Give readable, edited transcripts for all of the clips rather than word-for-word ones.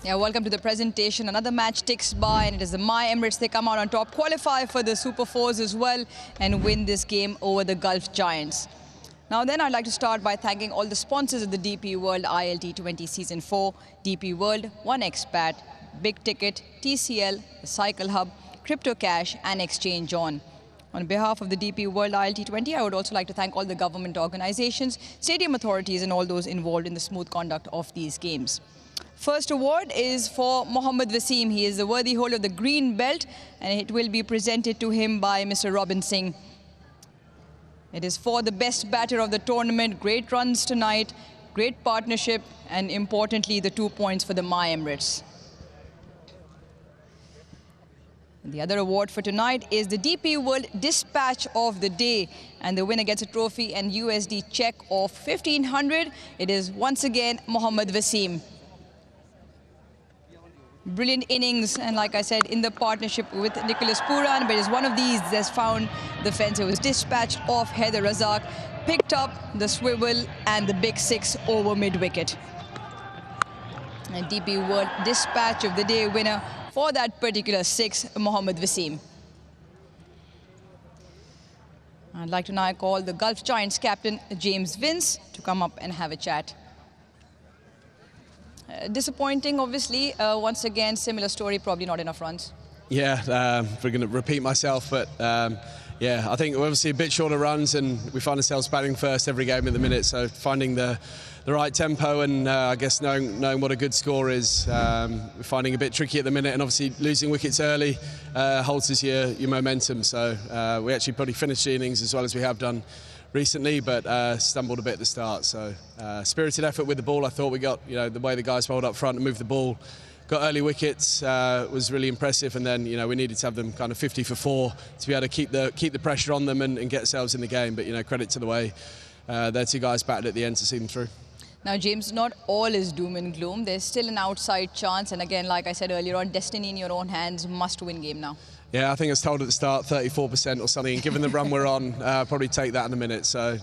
Yeah, welcome to the presentation. Another match ticks by, and it is the My Emirates. They come out on top, qualify for the Super Fours as well, and win this game over the Gulf Giants. Now then, I'd like to start by thanking all the sponsors of the DP World ILT20 Season 4, DP World, 1xBet, Big Ticket, TCL, the Cycle Hub, Crypto Cash, and Exchange On. On behalf of the DP World ILT20, I would also like to thank all the government organizations, stadium authorities, and all those involved in the smooth conduct of these games. First award is for Mohammad Wasim. He is the worthy holder of the green belt, and it will be presented to him by Mr. Robin Singh. It is for the best batter of the tournament, great runs tonight, great partnership, and importantly, the 2 points for the My Emirates. The other award for tonight is the DP World Dispatch of the Day, and the winner gets a trophy and USD check of 1,500. It is once again Mohammad Wasim. Brilliant innings, and like I said, in the partnership with Nicholas Pooran, but it's one of these that's found the fence. It was dispatched off Heather Razak, picked up the swivel and the big six over mid-wicket. And DP World Dispatch of the Day winner for that particular six, Mohammad Wasim. I'd like to now call the Gulf Giants captain, James Vince, to come up and have a chat. Disappointing, obviously. Once again, similar story, probably not enough runs. Yeah, we're going to repeat myself, but yeah, I think we're obviously a bit short of runs, and we find ourselves batting first every game at the minute. So finding the right tempo and I guess knowing what a good score is, we're finding a bit tricky at the minute, and obviously losing wickets early halts your momentum. So we actually probably finished the innings as well as we have done recently, but stumbled a bit at the start. So spirited effort with the ball. I thought we got, the way the guys bowled up front and moved the ball, got early wickets, was really impressive. And then, we needed to have them kind of 50 for 4 to be able to keep the pressure on them and get ourselves in the game. But, credit to the way their two guys batted at the end to see them through. Now, James, not all is doom and gloom. There's still an outside chance. And again, like I said earlier on, destiny in your own hands, must-win game now. Yeah, I think I was told at the start 34% or something, and given the run we're on, probably take that in a minute. So,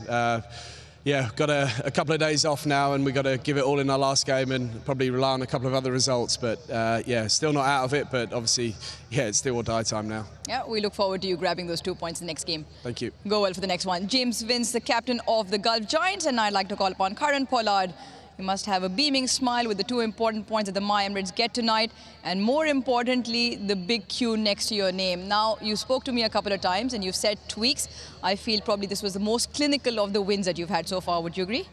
yeah, got a couple of days off now, and we've got to give it all in our last game and probably rely on a couple of other results. But, yeah, still not out of it, but obviously, yeah, it's still or die time now. Yeah, we look forward to you grabbing those 2 points in the next game. Thank you. Go well for the next one. James Vince, the captain of the Gulf Giants, and I'd like to call upon Karan Pollard. You must have a beaming smile with the 2 important points that the My Emirates get tonight, and more importantly, the big Q next to your name. Now, you spoke to me a couple of times and you've said tweaks. I feel probably this was the most clinical of the wins that you've had so far. Would you agree?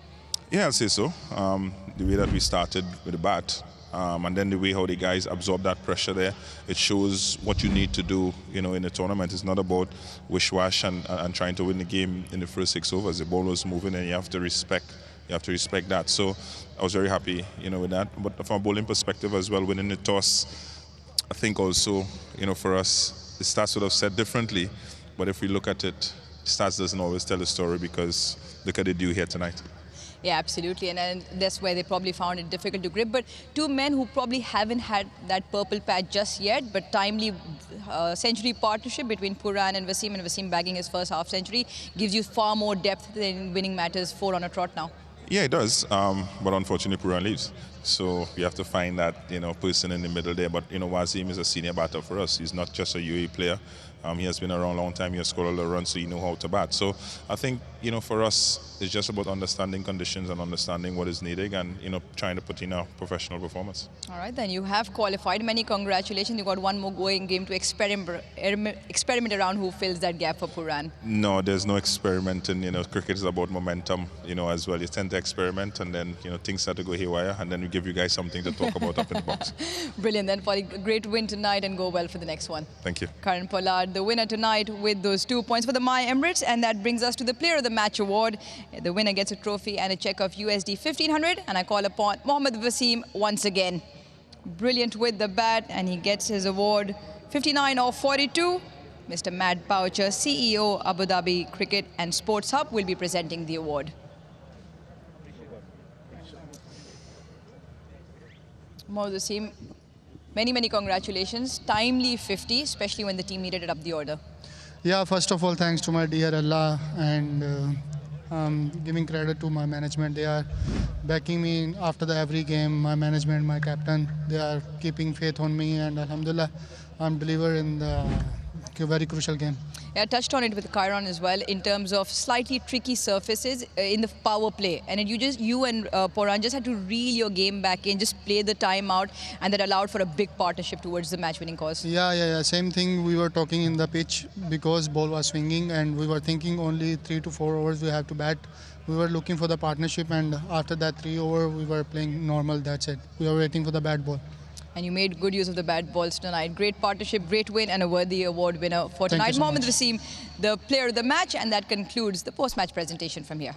Yeah, I'd say so. The way that we started with the bat, and then the way how the guys absorb that pressure there, it shows what you need to do, in the tournament. It's not about wish-wash and trying to win the game in the first 6 overs. The ball was moving, and you have to respect that. So I was very happy, with that. But from a bowling perspective as well, winning the toss, I think also, for us, the stats would have said differently. But if we look at it, stats doesn't always tell the story, because look at the dew here tonight. Yeah, absolutely, and that's where they probably found it difficult to grip. But two men who probably haven't had that purple patch just yet, but timely century partnership between Pooran and Wasim bagging his first half century gives you far more depth than winning matters 4 on a trot now. Yeah, it does, but unfortunately Pooran leaves. So we have to find that, person in the middle there. But, Wasim is a senior batter for us. He's not just a UAE player. He has been around a long time. He has scored a lot of runs, so he knows how to bat. So I think, for us, it's just about understanding conditions and understanding what is needed and, trying to put in a professional performance. All right, then you have qualified. Many congratulations. You've got one more going game to experiment around who fills that gap for Pooran. No, there's no experimenting. Cricket is about momentum, as well. You tend to experiment, and then, things start to go haywire, and then we give you guys something to talk about up in the box. Brilliant. Then for a great win tonight, and go well for the next one. Thank you. Karan Pollard, the winner tonight with those 2 points for the My Emirates, and that brings us to the Player of the Match award. The winner gets a trophy and a check of USD 1,500, and I call upon Mohammad Wasim once again. Brilliant with the bat, and he gets his award 59 of 42. Mr. Matt Boucher, CEO Abu Dhabi Cricket and Sports Hub, will be presenting the award. Mohammad Wasim, many congratulations. Timely 50, especially when the team needed it up the order. Yeah, first of all, thanks to my dear Allah, and giving credit to my management. They are backing me after every game. My management, my captain, they are keeping faith on me, and alhamdulillah, I'm delivered in the very crucial game. I touched on it with Kyron as well in terms of slightly tricky surfaces in the power play, and you and Poran just had to reel your game back in, just play the time out, and that allowed for a big partnership towards the match-winning cause. Yeah. Same thing we were talking in the pitch, because ball was swinging and we were thinking only 3 to 4 overs we have to bat. We were looking for the partnership, and after that 3 over we were playing normal. That's it. We were waiting for the bat ball. And you made good use of the bat balls tonight. Great partnership, great win, and a worthy award winner for tonight. Thank you so Mohammad much. Raseem, the player of the match, and that concludes the post-match presentation from here.